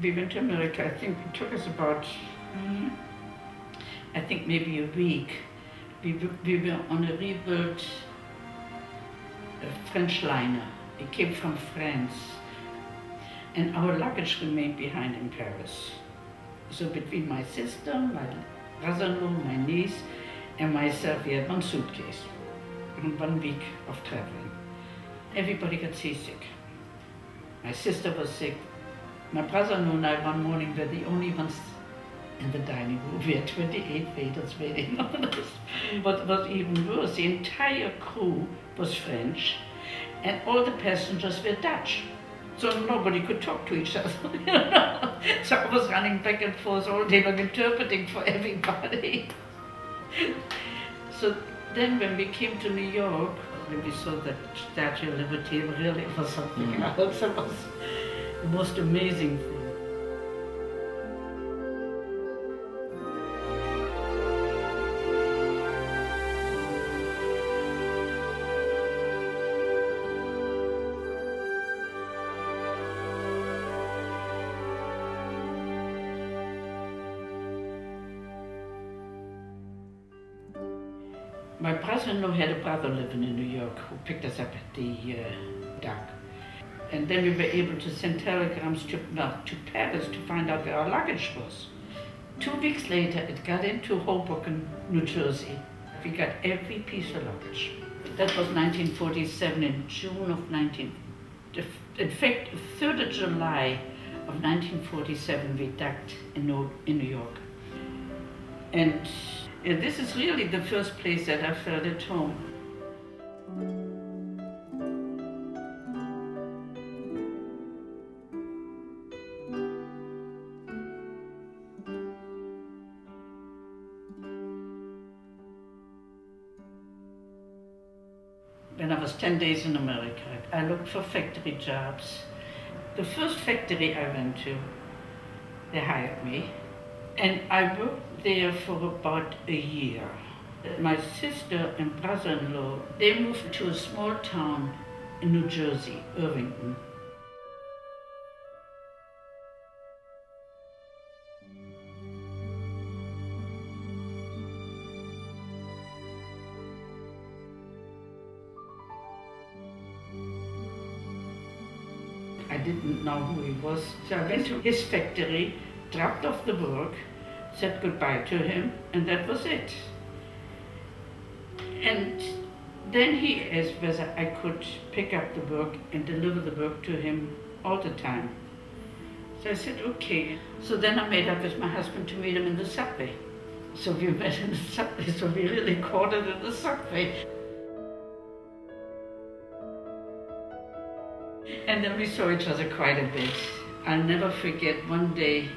We went to America. I think it took us about, I think maybe a week. We were on a rebuilt French liner. It came from France. And our luggage remained behind in Paris. So between my sister, my brother-in-law, my niece, and myself, we had one suitcase and 1 week of traveling. Everybody got seasick. My sister was sick. My brother-in-law and I one morning were the only ones in the dining room. We had 28 waiters waiting on us. What was even worse, the entire crew was French and all the passengers were Dutch. So nobody could talk to each other. So I was running back and forth all day long interpreting for everybody. So then when we came to New York, when we saw that Statue of Liberty, really it was something else. It was the most amazing thing. My brother-in-law had a brother living in New York who picked us up at the dock. And then we were able to send telegrams to Paris to find out where our luggage was. 2 weeks later, it got into Hoboken, New Jersey. We got every piece of luggage. That was 1947, in June of in fact, 3rd of July of 1947, we docked in New York. And this is really the first place that I felt at home. When I was 10 days in America, I looked for factory jobs. The first factory I went to, they hired me. And I worked there for about a year. My sister and brother-in-law, they moved to a small town in New Jersey, Irvington. I didn't know who he was, so I went to his factory, dropped off the work, said goodbye to him, and that was it. And then he asked whether I could pick up the work and deliver the work to him all the time. So I said, okay. So then I made up with my husband to meet him in the subway. So we met in the subway, so we really caught it in the subway. And then we saw each other quite a bit. I'll never forget one day,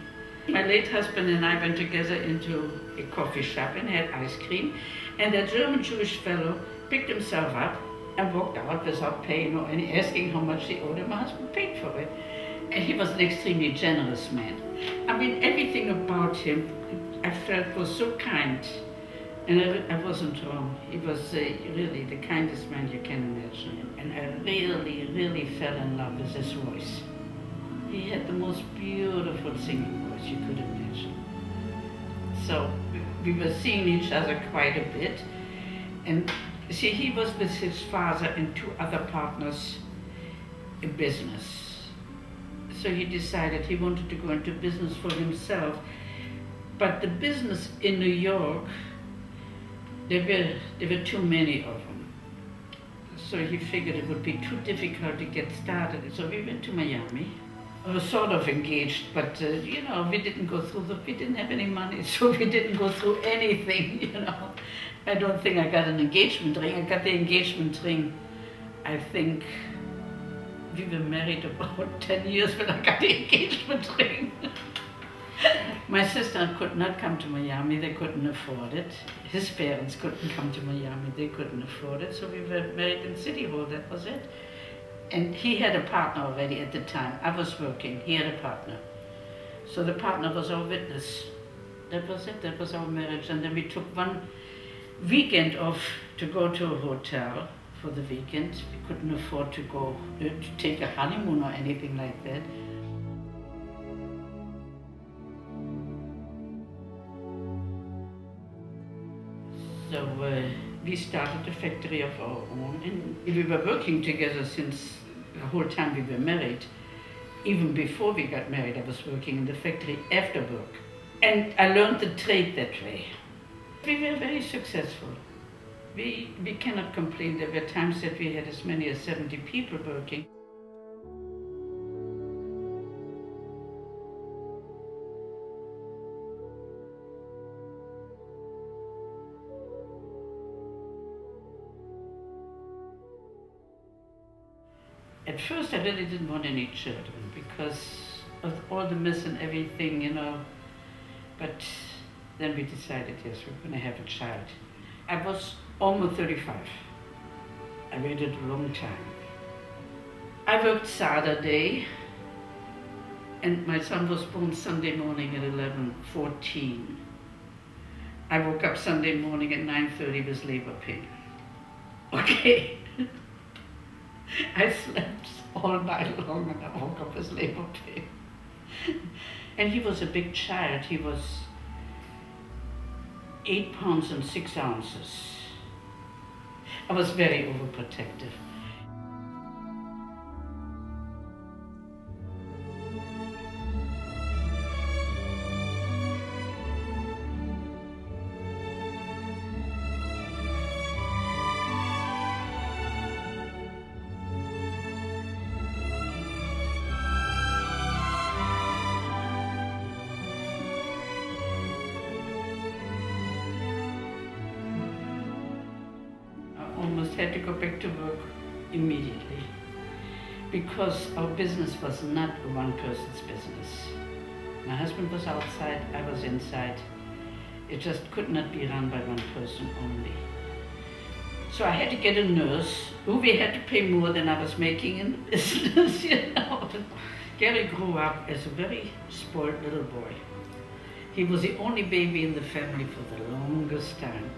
my late husband and I went together into a coffee shop and had ice cream, and that German Jewish fellow picked himself up and walked out without paying or any asking how much he owed, and my husband paid for it. And he was an extremely generous man. I mean, everything about him I felt was so kind, and I wasn't wrong. He was really the kindest man you can imagine, and I really, really fell in love with his voice. He had the most beautiful singing voice you could imagine. So we were seeing each other quite a bit. And see, he was with his father and 2 other partners in business. So he decided he wanted to go into business for himself. But the business in New York, there were too many of them. So he figured it would be too difficult to get started. So we went to Miami. I was sort of engaged, but you know, we didn't go through we didn't have any money, so we didn't go through anything, you know. I don't think I got an engagement ring. I got the engagement ring, I think, we were married about 10 years when I got the engagement ring. My sister could not come to Miami, they couldn't afford it. His parents couldn't come to Miami, they couldn't afford it, so we were married in City Hall, that was it. And he had a partner already at the time. I was working, he had a partner. So the partner was our witness. That was it, that was our marriage. And then we took 1 weekend off to go to a hotel for the weekend. We couldn't afford to go to take a honeymoon or anything like that. we started a factory of our own, and we were working together since the whole time we were married. Even before we got married, I was working in the factory after work. And I learned the trade that way. We were very successful. We cannot complain. There were times that we had as many as 70 people working. At first, I really didn't want any children because of all the mess and everything, you know. But then we decided, yes, we're going to have a child. I was almost 35. I waited a long time. I worked Saturday, and my son was born Sunday morning at 11:14. I woke up Sunday morning at 9:30 with labor pain. Okay. I slept all night long and I woke up with labor pain. And he was a big child. He was 8 pounds and 6 ounces. I was very overprotective. Almost had to go back to work immediately because our business was not a one-person's business. My husband was outside, I was inside. It just could not be run by one person only. So I had to get a nurse who we had to pay more than I was making in the business, you know. Gary grew up as a very spoiled little boy. He was the only baby in the family for the longest time.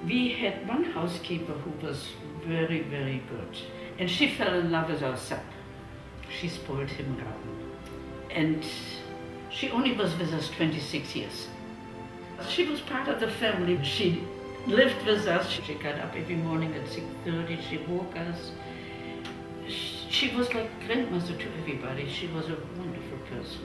We had one housekeeper who was very, very good. And she fell in love with our son. She spoiled him rotten. And she only was with us 26 years. She was part of the family. She lived with us. She got up every morning at 6:30. She woke us. She was like grandmother to everybody. She was a wonderful person.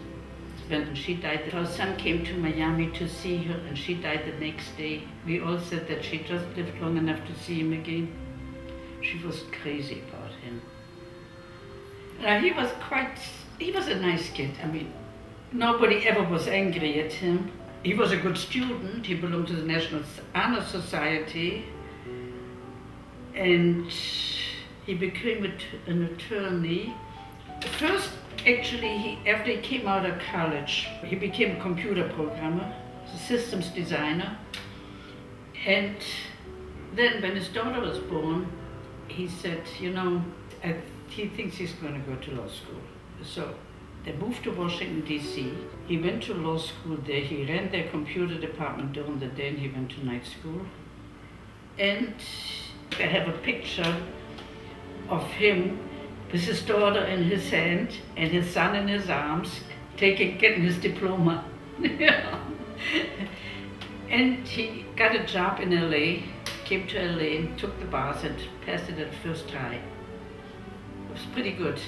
When she died, our son came to Miami to see her, and she died the next day. We all said that she just lived long enough to see him again. She was crazy about him. He was a nice kid. I mean, nobody ever was angry at him. He was a good student. He belonged to the National Honor Society. And he became an attorney. First, actually, after he came out of college, he became a computer programmer, a systems designer. And then when his daughter was born, he said, you know, he thinks he's going to go to law school. So they moved to Washington, D.C. He went to law school there. He ran their computer department during the day, and he went to night school. And I have a picture of him with his daughter in his hand and his son in his arms, getting his diploma. And he got a job in LA, came to LA and took the bars and passed it at first try. It was pretty good.